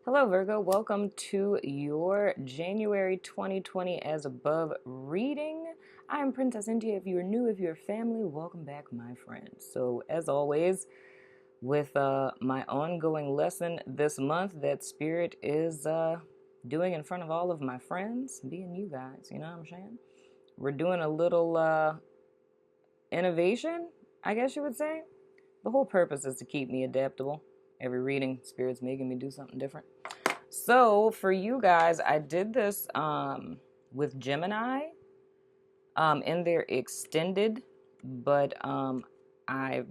Hello, Virgo. Welcome to your January 2020 as above reading. I am Princess India. If you are new, if you're family, welcome back, my friends. So, as always, with my ongoing lesson this month that Spirit is doing in front of all of my friends, being you guys, you know what I'm saying? We're doing a little innovation, I guess you would say. The whole purpose is to keep me adaptable. Every reading, Spirit's making me do something different. So for you guys, I did this with Gemini in their extended, but I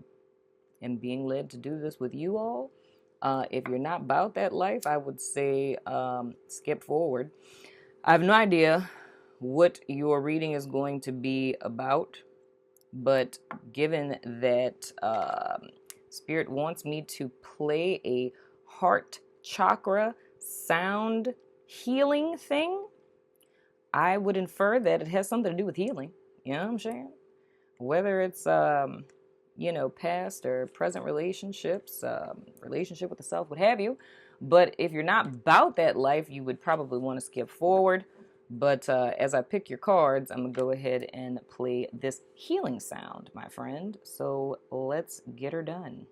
am being led to do this with you all. If you're not about that life, I would say skip forward. I have no idea what your reading is going to be about, but given that Spirit wants me to play a heart chakra sound healing thing, I would infer that it has something to do with healing. You know what I'm saying? Whether it's, past or present relationships, relationship with the self, what have you. But if you're not about that life, you would probably want to skip forward. But as I pick your cards, I'm going to go ahead and play this healing sound, my friend. So let's get her done.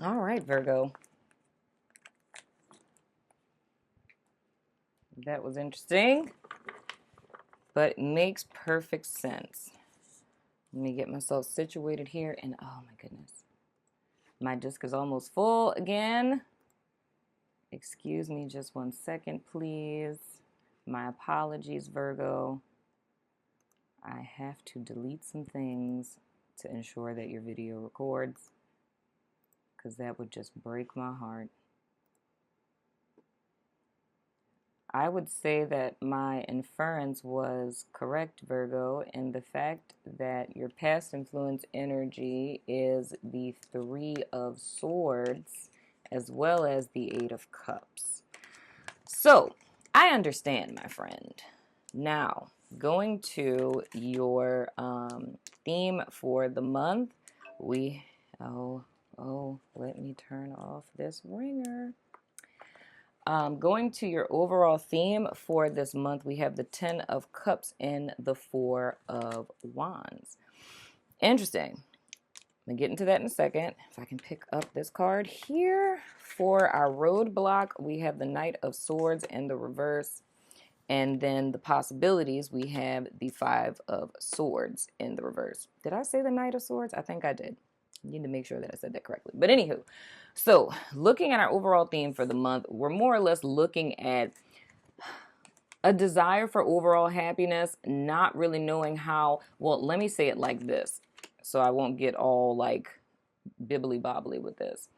All right, Virgo. That was interesting, but makes perfect sense. Let me get myself situated here, and oh my goodness. My disc is almost full again. Excuse me just 1 second, please. My apologies, Virgo. I have to delete some things to ensure that your video records, because that would just break my heart. I would say that my inference was correct, Virgo, in the fact that your past influence energy is the Three of Swords as well as the Eight of Cups. So, I understand, my friend. Now, going to your theme for the month, let me turn off this ringer. Going to your overall theme for this month, we have the Ten of Cups and the Four of Wands. Interesting. I'm going to get into that in a second. If I can pick up this card here. For our roadblock, we have the Knight of Swords in the reverse. And then the possibilities, we have the Five of Swords in the reverse. Did I say the Knight of Swords? I think I did. I need to make sure that I said that correctly. But anywho, so looking at our overall theme for the month, we're more or less looking at a desire for overall happiness, not really knowing how. Well, let me say it like this, so I won't get all like bibbly bobbly with this.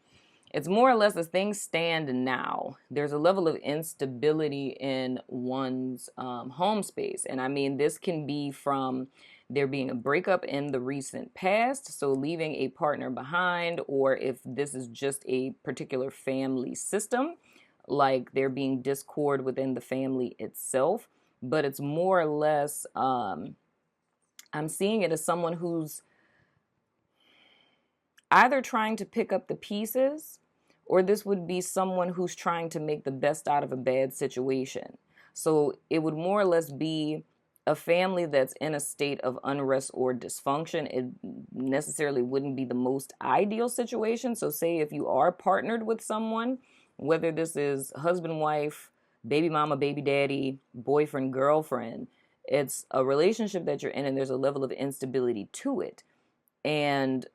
It's more or less as things stand now, there's a level of instability in one's home space. And I mean, this can be from there being a breakup in the recent past, so leaving a partner behind, or if this is just a particular family system, like there being discord within the family itself. But it's more or less, I'm seeing it as someone who's either trying to pick up the pieces, or this would be someone who's trying to make the best out of a bad situation. So it would more or less be a family that's in a state of unrest or dysfunction. It necessarily wouldn't be the most ideal situation. So say if you are partnered with someone, whether this is husband, wife, baby mama, baby daddy, boyfriend, girlfriend, it's a relationship that you're in and there's a level of instability to it. And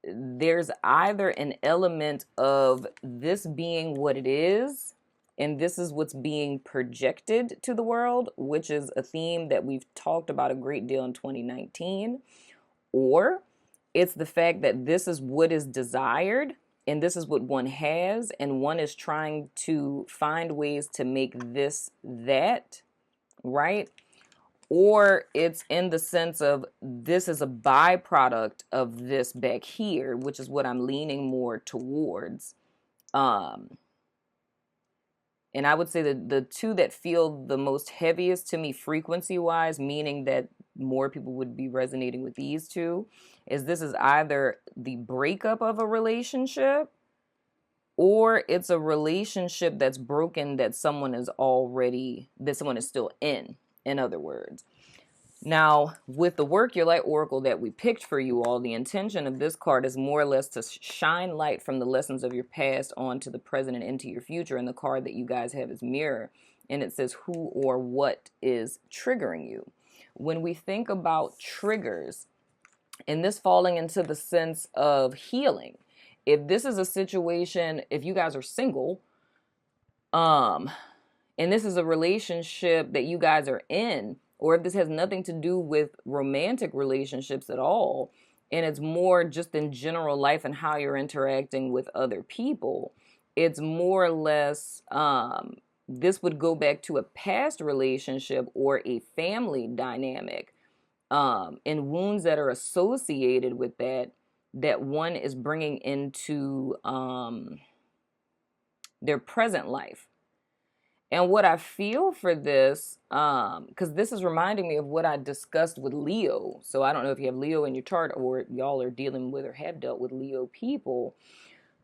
there's either an element of this being what it is, and this is what's being projected to the world, which is a theme that we've talked about a great deal in 2019, or it's the fact that this is what is desired and this is what one has, and one is trying to find ways to make this that, right? Or it's in the sense of this is a byproduct of this back here, which is what I'm leaning more towards. And I would say that the two that feel the most heaviest to me frequency-wise, meaning that more people would be resonating with these two, is this is either the breakup of a relationship or it's a relationship that's broken that someone is still in other words. Now, with the Work Your Light Oracle that we picked for you all, the intention of this card is more or less to shine light from the lessons of your past onto the present and into your future. And the card that you guys have is Mirror. And it says who or what is triggering you. When we think about triggers, and this falling into the sense of healing, if this is a situation, if you guys are single, and this is a relationship that you guys are in, or if this has nothing to do with romantic relationships at all, and it's more just in general life and how you're interacting with other people, it's more or less, this would go back to a past relationship or a family dynamic, and wounds that are associated with that one is bringing into their present life. And what I feel for this, because this is reminding me of what I discussed with Leo. So I don't know if you have Leo in your chart or y'all are dealing with or have dealt with Leo people.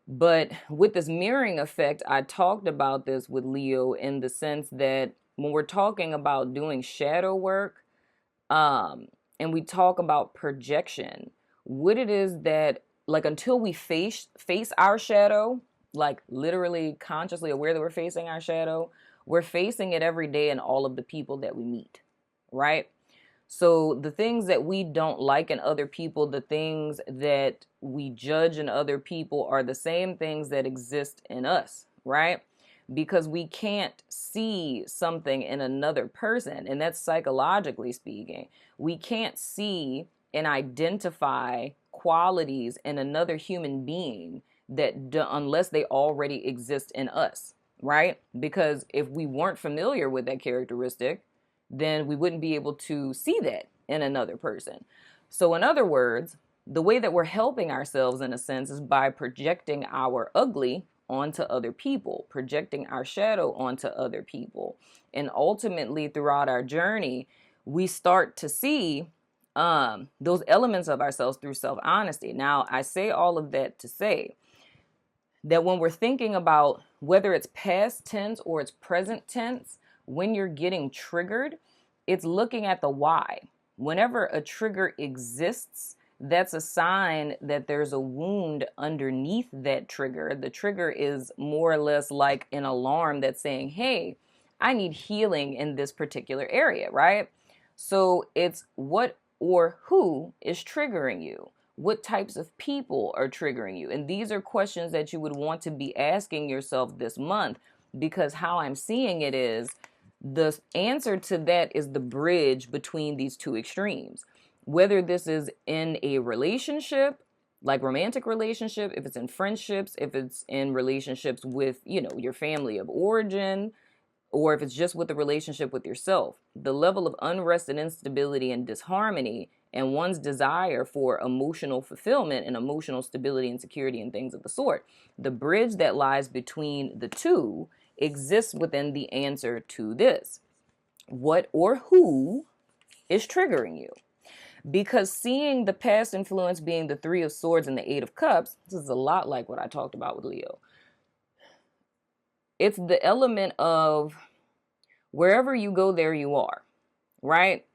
But with this mirroring effect, I talked about this with Leo in the sense that when we're talking about doing shadow work, and we talk about projection, what it is that, like, until we face our shadow, like literally consciously aware that we're facing our shadow, we're facing it every day in all of the people that we meet, right? So the things that we don't like in other people, the things that we judge in other people are the same things that exist in us, right? Because we can't see something in another person, and that's psychologically speaking. We can't see and identify qualities in another human being unless they already exist in us, right? Because if we weren't familiar with that characteristic, then we wouldn't be able to see that in another person. So in other words, the way that we're helping ourselves in a sense is by projecting our ugly onto other people, projecting our shadow onto other people. And ultimately throughout our journey, we start to see those elements of ourselves through self-honesty. Now, I say all of that to say that when we're thinking about whether it's past tense or it's present tense, when you're getting triggered, it's looking at the why. Whenever a trigger exists, that's a sign that there's a wound underneath that trigger. The trigger is more or less like an alarm that's saying, hey, I need healing in this particular area, right? So it's what or who is triggering you. What types of people are triggering you? And these are questions that you would want to be asking yourself this month, because how I'm seeing it is the answer to that is the bridge between these two extremes. Whether this is in a relationship, like romantic relationship, if it's in friendships, if it's in relationships with, your family of origin, or if it's just with the relationship with yourself, the level of unrest and instability and disharmony and one's desire for emotional fulfillment and emotional stability and security and things of the sort. The bridge that lies between the two exists within the answer to this. What or who is triggering you? Because seeing the past influence being the Three of Swords and the Eight of Cups, this is a lot like what I talked about with Leo. It's the element of wherever you go, there you are, right?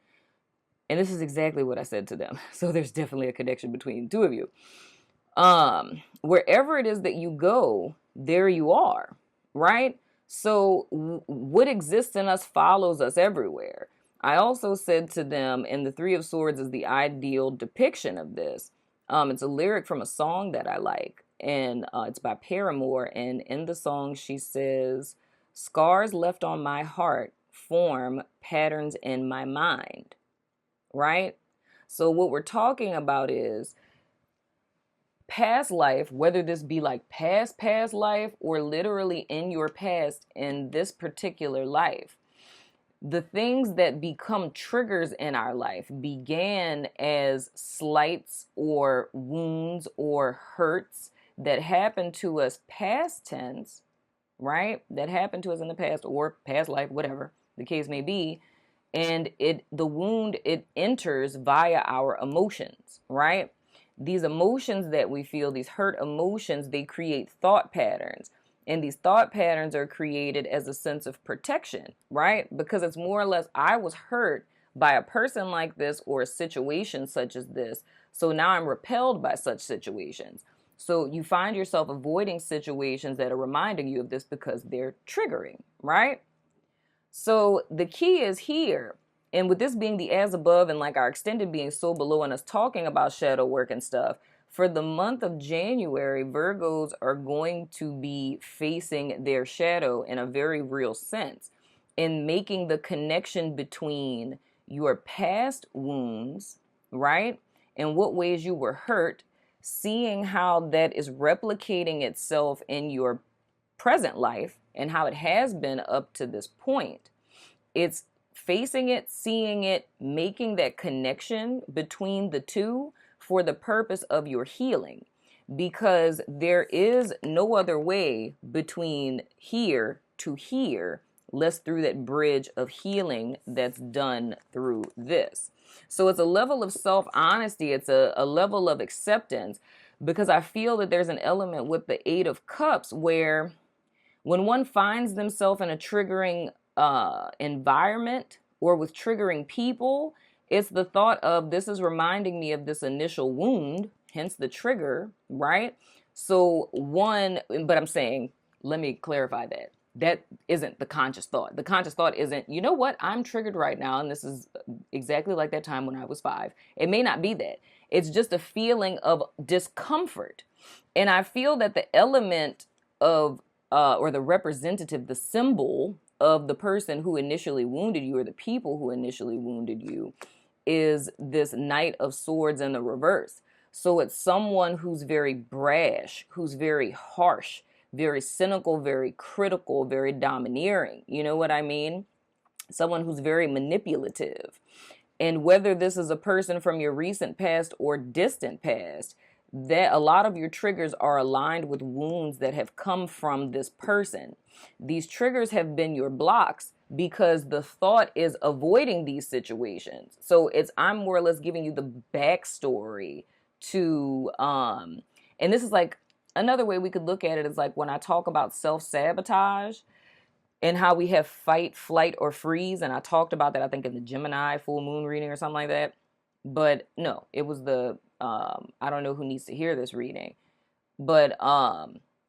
And this is exactly what I said to them. So there's definitely a connection between the two of you. Wherever it is that you go, there you are, right? So what exists in us follows us everywhere. I also said to them, and the Three of Swords is the ideal depiction of this. It's a lyric from a song that I like, and it's by Paramore. And in the song, she says, "Scars left on my heart form patterns in my mind," right? So what we're talking about is past life, whether this be like past life or literally in your past in this particular life. The things that become triggers in our life began as slights or wounds or hurts that happened to us past tense, right? That happened to us in the past or past life, whatever the case may be. And the wound, it enters via our emotions, right? These emotions that we feel, these hurt emotions, they create thought patterns. And these thought patterns are created as a sense of protection, right? Because it's more or less, I was hurt by a person like this or a situation such as this. So now I'm repelled by such situations. So you find yourself avoiding situations that are reminding you of this because they're triggering, right? So the key is here, and with this being the as above and like our extended being so below and us talking about shadow work and stuff, for the month of January, Virgos are going to be facing their shadow in a very real sense in making the connection between your past wounds, right? In what ways you were hurt, seeing how that is replicating itself in your present life and how it has been up to this point. It's facing it, seeing it, making that connection between the two for the purpose of your healing, because there is no other way between here to here, less through that bridge of healing that's done through this. So it's a level of self-honesty. It's a level of acceptance, because I feel that there's an element with the Eight of Cups where when one finds themselves in a triggering environment or with triggering people, it's the thought of, this is reminding me of this initial wound, hence the trigger, right? So but I'm saying, let me clarify that. That isn't the conscious thought. The conscious thought isn't, you know what, I'm triggered right now, and this is exactly like that time when I was 5. It may not be that. It's just a feeling of discomfort. And I feel that the element of, or the representative, the symbol of the person who initially wounded you, or the people who initially wounded you, is this Knight of Swords in the reverse. So it's someone who's very brash, who's very harsh, very cynical, very critical, very domineering. You know what I mean? Someone who's very manipulative. And whether this is a person from your recent past or distant past, that a lot of your triggers are aligned with wounds that have come from this person. These triggers have been your blocks because the thought is avoiding these situations. So I'm more or less giving you the backstory to, and this is like another way we could look at it is like when I talk about self-sabotage and how we have fight, flight, or freeze. And I talked about that, I think, in the Gemini full moon reading or something like that. But no, it was the, I don't know who needs to hear this reading, but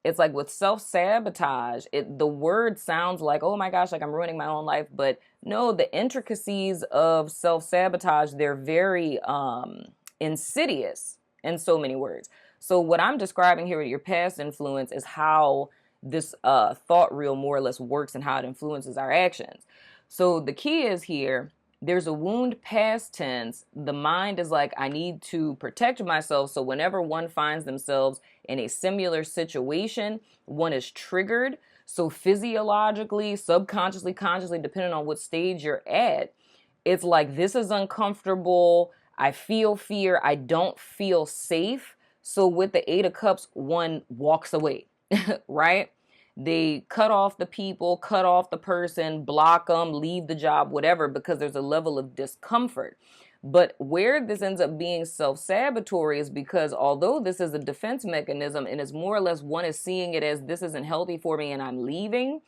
it's like with self-sabotage, the word sounds like, oh my gosh, like I'm ruining my own life. But no, the intricacies of self-sabotage, they're very insidious in so many words. So what I'm describing here with your past influence is how this thought reel more or less works and how it influences our actions. So the key is here, there's a wound past tense. The mind is like, I need to protect myself. So whenever one finds themselves in a similar situation, one is triggered. So physiologically, subconsciously, consciously, depending on what stage you're at, it's like, this is uncomfortable. I feel fear. I don't feel safe. So with the Eight of Cups, one walks away, right? They cut off the people, cut off the person, block them, leave the job, whatever, because there's a level of discomfort. But where this ends up being self-sabotatory is because although this is a defense mechanism and it's more or less one is seeing it as this isn't healthy for me and I'm leaving,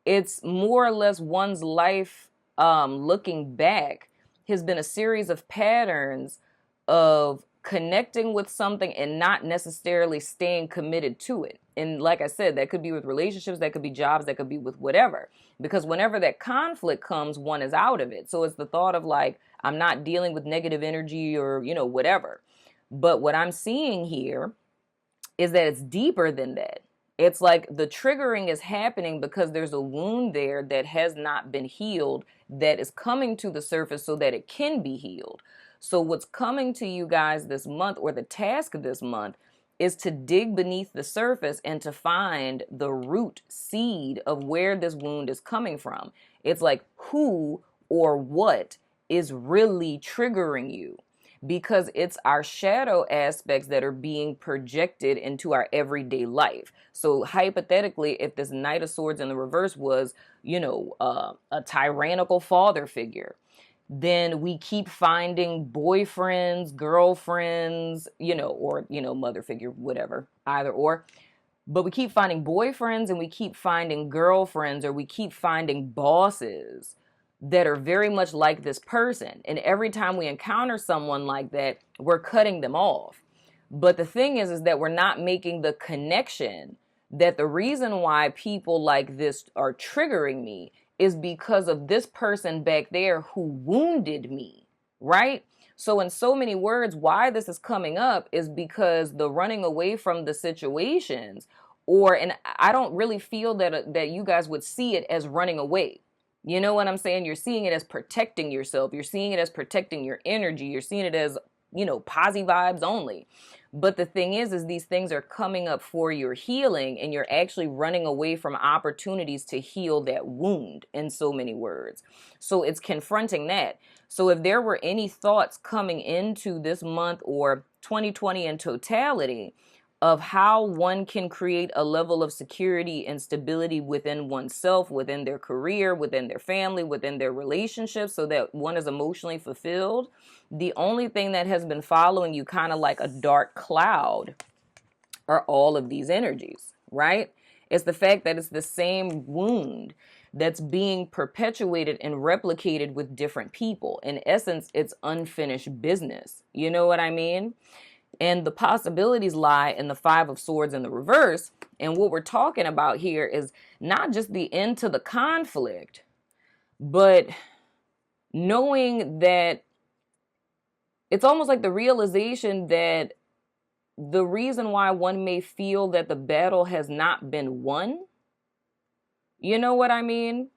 it's more or less one's life, looking back, has been a series of patterns of connecting with something and not necessarily staying committed to it. And like I said, that could be with relationships, that could be jobs, that could be with whatever. Because whenever that conflict comes, one is out of it. So it's the thought of like, I'm not dealing with negative energy or, whatever. But what I'm seeing here is that it's deeper than that. It's like the triggering is happening because there's a wound there that has not been healed that is coming to the surface so that it can be healed. So what's coming to you guys this month, or the task this month, is to dig beneath the surface and to find the root seed of where this wound is coming from. It's like who or what is really triggering you, because it's our shadow aspects that are being projected into our everyday life. So hypothetically, if this Knight of Swords in the reverse was, a tyrannical father figure, then we keep finding boyfriends, girlfriends, or, mother figure, whatever, either or. But we keep finding boyfriends and we keep finding girlfriends, or we keep finding bosses that are very much like this person. And every time we encounter someone like that, we're cutting them off. But the thing is that we're not making the connection that the reason why people like this are triggering me is because of this person back there who wounded me, right? So in so many words, why this is coming up is because the running away from the situations, and I don't really feel that you guys would see it as running away. You know what I'm saying? You're seeing it as protecting yourself. You're seeing it as protecting your energy. You're seeing it as, posy vibes only. But the thing is these things are coming up for your healing, and you're actually running away from opportunities to heal that wound, in so many words. So it's confronting that. So if there were any thoughts coming into this month or 2020 in totality of how one can create a level of security and stability within oneself, within their career, within their family, within their relationships, so that one is emotionally fulfilled, the only thing that has been following you kind of like a dark cloud are all of these energies, right? It's the fact that it's the same wound that's being perpetuated and replicated with different people. In essence, it's unfinished business. You know what I mean? And the possibilities lie in the Five of Swords in the reverse. And what we're talking about here is not just the end to the conflict, but knowing that it's almost like the realization that the reason why one may feel that the battle has not been won, you know what I mean?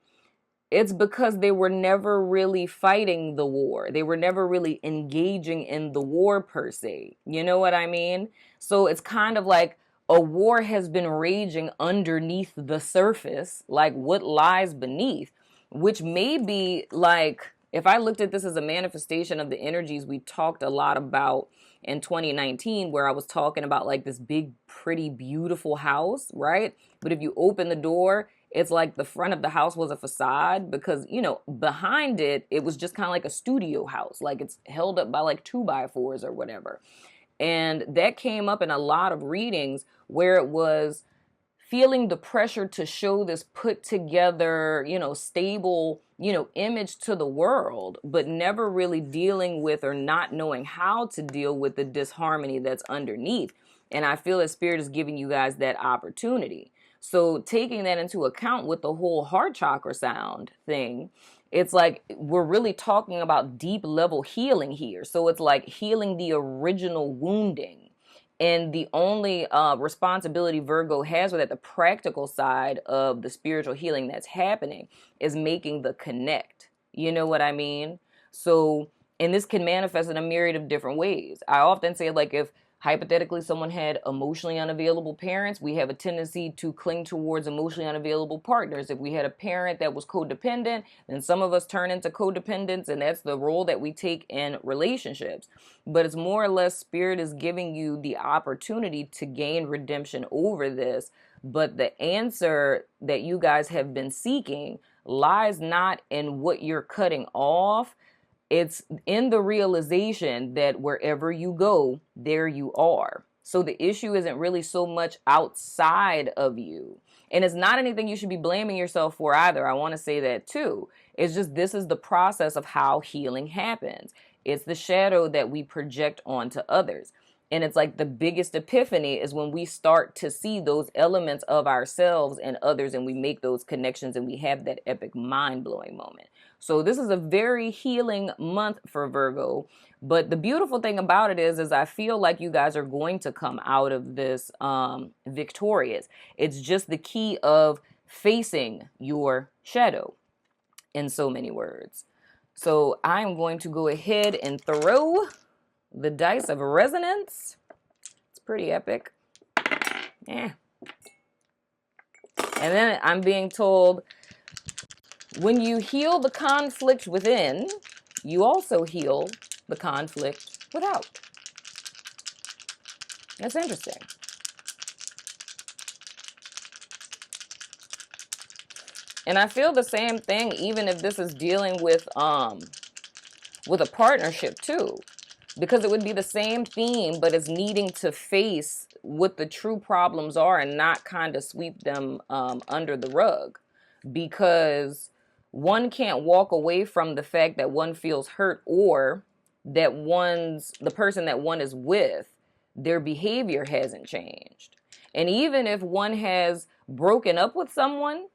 It's because they were never really fighting the war. They were never really engaging in the war per se. You know what I mean? So it's kind of like a war has been raging underneath the surface, like what lies beneath, which may be like, if I looked at this as a manifestation of the energies we talked a lot about in 2019, where I was talking about like this big, pretty, beautiful house, right? But if you open the door, it's like the front of the house was a facade because, behind it, it was just kind of like a studio house. Like it's held up by like 2x4s or whatever. And that came up in a lot of readings where it was feeling the pressure to show this put together, stable, image to the world, but never really dealing with or not knowing how to deal with the disharmony that's underneath. And I feel that Spirit is giving you guys that opportunity. So taking that into account with the whole heart chakra sound thing, it's like we're really talking about deep level healing here. So it's like healing the original wounding. And the only responsibility Virgo has with that, the practical side of the spiritual healing that's happening, is making the connect. You know what I mean? So, and this can manifest in a myriad of different ways. I often say, like, if hypothetically someone had emotionally unavailable parents, we have a tendency to cling towards emotionally unavailable partners. If we had a parent that was codependent, then some of us turn into codependents, and that's the role that we take in relationships. But it's more or less Spirit is giving you the opportunity to gain redemption over this. But the answer that you guys have been seeking lies not in what you're cutting off, It's in the realization that wherever you go, there you are. So the issue isn't really so much outside of you. And it's not anything you should be blaming yourself for either. I want to say that too. It's just this is the process of how healing happens. It's the shadow that we project onto others. And it's like the biggest epiphany is when we start to see those elements of ourselves and others, and we make those connections and we have that epic mind-blowing moment. So this is a very healing month for Virgo. But the beautiful thing about it is I feel like you guys are going to come out of this victorious. It's just the key of facing your shadow, in so many words. So I'm going to go ahead and throw the dice of resonance. It's pretty epic. Yeah. And then I'm being told, when you heal the conflict within, you also heal the conflict without. That's interesting. And I feel the same thing even if this is dealing with a partnership too. Because it would be the same theme, but it's needing to face what the true problems are and not kind of sweep them under the rug. Because one can't walk away from the fact that one feels hurt, or that the person that one is with, their behavior hasn't changed. And even if one has broken up with someone,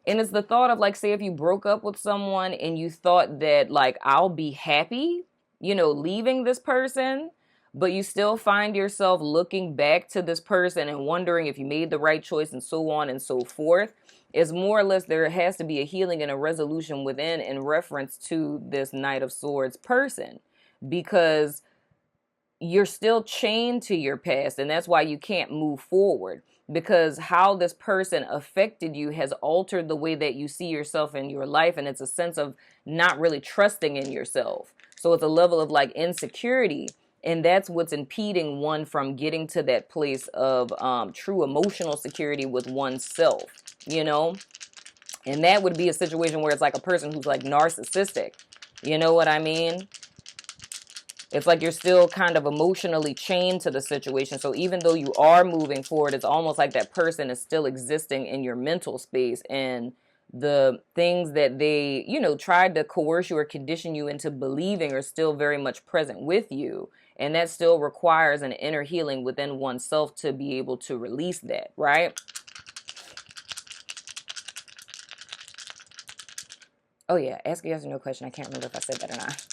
and it's the thought of, like, say if you broke up with someone and you thought that, like, I'll be happy, leaving this person, but you still find yourself looking back to this person and wondering if you made the right choice and so on and so forth. It's more or less there has to be a healing and a resolution within in reference to this Knight of Swords person, because you're still chained to your past, and that's why you can't move forward, because how this person affected you has altered the way that you see yourself in your life, and it's a sense of not really trusting in yourself. So it's a level of like insecurity, and that's what's impeding one from getting to that place of true emotional security with oneself, And that would be a situation where it's like a person who's like narcissistic. You know what I mean? It's like you're still kind of emotionally chained to the situation. So even though you are moving forward, it's almost like that person is still existing in your mental space, and the things that they, tried to coerce you or condition you into believing are still very much present with you. And that still requires an inner healing within oneself to be able to release that, right? Oh yeah, ask a yes or no question. I can't remember if I said that or not.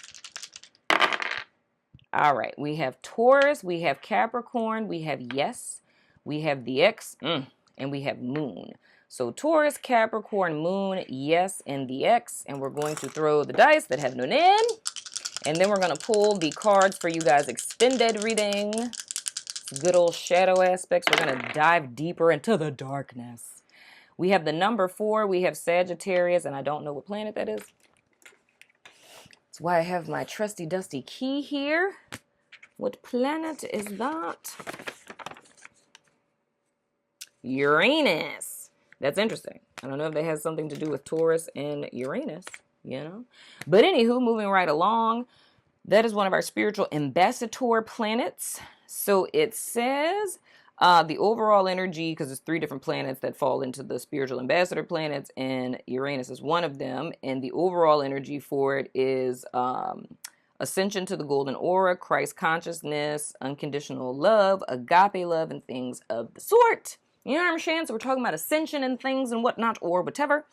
All right, we have Taurus, we have Capricorn, we have yes, we have the X, and we have Moon. So Taurus, Capricorn, Moon, yes, and the X. And we're going to throw the dice that have no name. And then we're going to pull the cards for you guys' extended reading. Good old shadow aspects. We're going to dive deeper into the darkness. We have the number 4. We have Sagittarius, and I don't know what planet that is. That's why I have my trusty dusty key here. What planet is that? Uranus. That's interesting. I don't know if that has something to do with Taurus and Uranus, But anywho, moving right along, that is one of our spiritual ambassador planets. So it says the overall energy, because there's 3 different planets that fall into the spiritual ambassador planets, and Uranus is one of them. And the overall energy for it is ascension to the golden aura, Christ consciousness, unconditional love, agape love, and things of the sort. You know what I'm saying? So we're talking about ascension and things and whatnot, or whatever.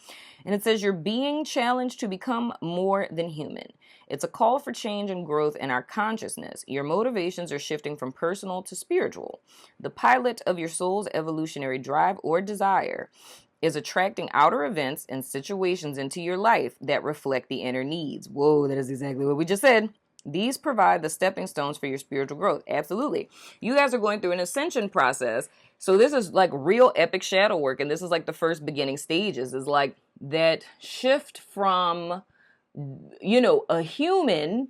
And it says you're being challenged to become more than human. It's a call for change and growth in our consciousness. Your motivations are shifting from personal to spiritual. The pilot of your soul's evolutionary drive or desire is attracting outer events and situations into your life that reflect the inner needs. Whoa, that is exactly what we just said. These provide the stepping stones for your spiritual growth. Absolutely. You guys are going through an ascension process. So this is like real epic shadow work. And this is like the first beginning stages, is like that shift from, a human,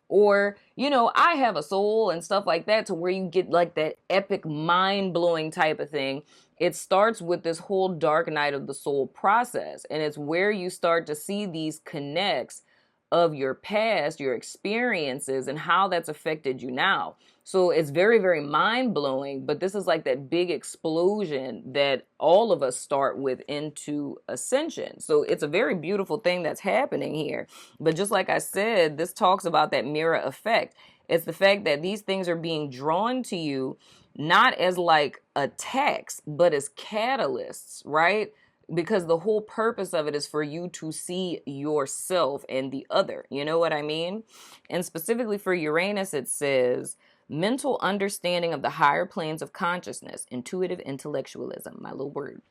or, I have a soul and stuff like that, to where you get like that epic mind-blowing type of thing. It starts with this whole dark night of the soul process. And it's where you start to see these connects of your past, your experiences, and how that's affected you now. So it's very, very mind-blowing, but this is like that big explosion that all of us start with into ascension. So it's a very beautiful thing that's happening here. But just like I said, this talks about that mirror effect. It's the fact that these things are being drawn to you not as like attacks, but as catalysts, right? Because the whole purpose of it is for you to see yourself and the other. You know what I mean? And specifically for Uranus, it says mental understanding of the higher planes of consciousness, intuitive intellectualism, my little word.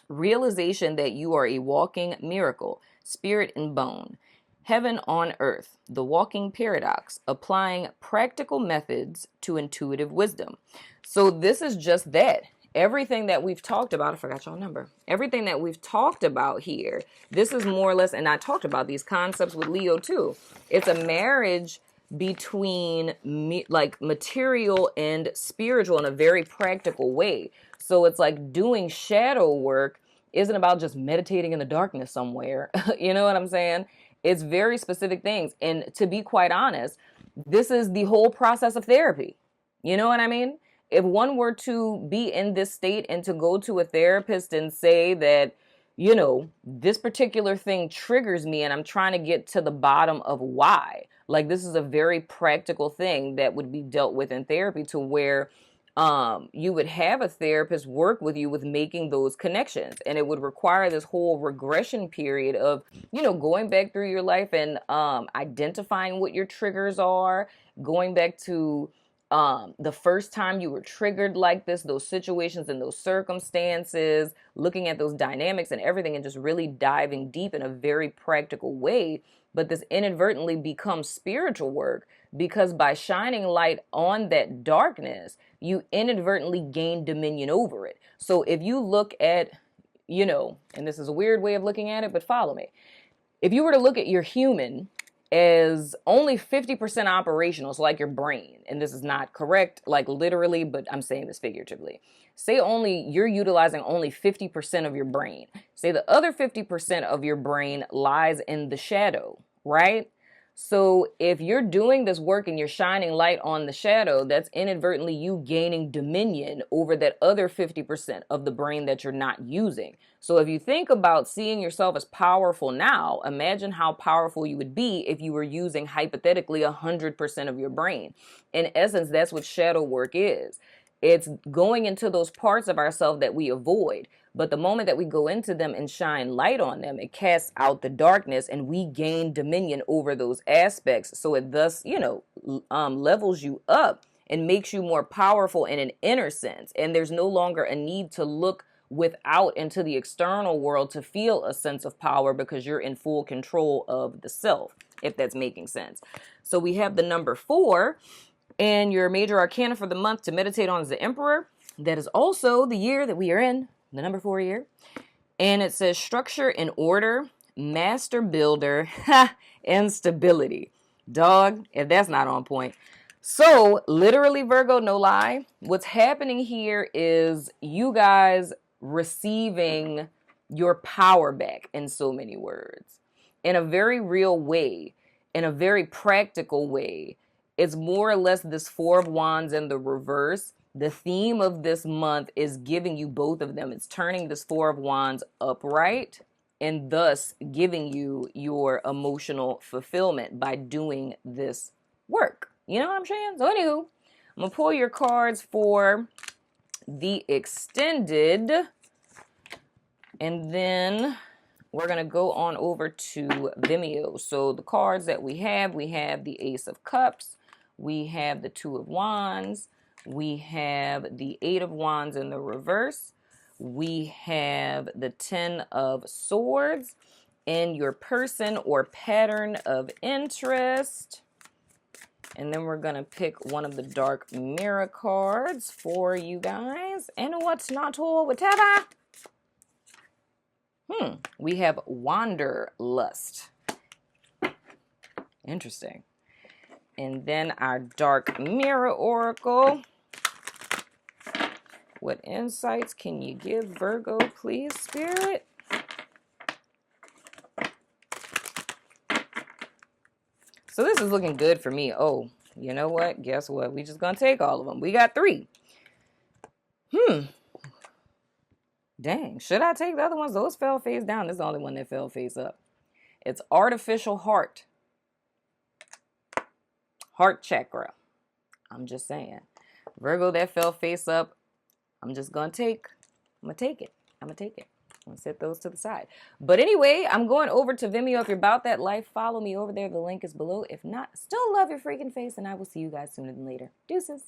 Realization that you are a walking miracle, spirit and bone. Heaven on earth, the walking paradox, applying practical methods to intuitive wisdom. So this is just that. Everything that we've talked about, I forgot your number. Everything that we've talked about here, this is more or less, and I talked about these concepts with Leo too. It's a marriage between like material and spiritual in a very practical way. So it's like doing shadow work isn't about just meditating in the darkness somewhere. You know what I'm saying? It's very specific things. And to be quite honest, this is the whole process of therapy. You know what I mean? If one were to be in this state and to go to a therapist and say that, you know, this particular thing triggers me and I'm trying to get to the bottom of why. Like, this is a very practical thing that would be dealt with in therapy, to where you would have a therapist work with you with making those connections. And it would require this whole regression period of, you know, going back through your life and identifying what your triggers are, going back to the first time you were triggered like this, those situations and those circumstances, looking at those dynamics and everything, and just really diving deep in a very practical way. But this inadvertently becomes spiritual work, because by shining light on that darkness, you inadvertently gain dominion over it. So if you look at, you know, and this is a weird way of looking at it, but follow me. If you were to look at your human as only 50% operational, so like your brain, and this is not correct, like literally, but I'm saying this figuratively. Say you're utilizing only 50% of your brain. Say the other 50% of your brain lies in the shadow, right? So if you're doing this work and you're shining light on the shadow, that's inadvertently you gaining dominion over that other 50% of the brain that you're not using. So if you think about seeing yourself as powerful now, imagine how powerful you would be if you were using hypothetically 100% of your brain. In essence, that's what shadow work is. It's going into those parts of ourselves that we avoid. But the moment that we go into them and shine light on them, it casts out the darkness and we gain dominion over those aspects. So it thus, you know, levels you up and makes you more powerful in an inner sense. And there's no longer a need to look without into the external world to feel a sense of power, because you're in full control of the self, if that's making sense. So we have the number 4, and your major arcana for the month to meditate on is the Emperor. That is also the year that we are in, the number 4 year. And it says structure and order, master builder, and stability. Dog, if that's not on point. So literally, Virgo, no lie, what's happening here is you guys receiving your power back, in so many words, in a very real way, in a very practical way. It's more or less this 4 of Wands in the reverse. The theme of this month is giving you both of them. It's turning this 4 of Wands upright and thus giving you your emotional fulfillment by doing this work. You know what I'm saying? So anywho, I'm going to pull your cards for the extended, and then we're going to go on over to Vimeo. So the cards that we have the Ace of Cups, we have the 2 of Wands, we have the 8 of Wands in the reverse, we have the 10 of Swords, and your person or pattern of interest. And then we're going to pick one of the dark mirror cards for you guys. And what's not all, whatever. We have Wanderlust. Interesting. And then our dark mirror oracle. What insights can you give Virgo, please, Spirit? So this is looking good for me. Oh, you know what? Guess what? We just going to take all of them. We got 3. Dang. Should I take the other ones? Those fell face down. This is the only one that fell face up. It's artificial heart. Heart chakra. I'm just saying. Virgo, that fell face up. I'm just going to take. I'm going to take it. I'm going to take it. I'm going to set those to the side. But anyway, I'm going over to Vimeo. If you're about that life, follow me over there. The link is below. If not, still love your freaking face, and I will see you guys sooner than later. Deuces.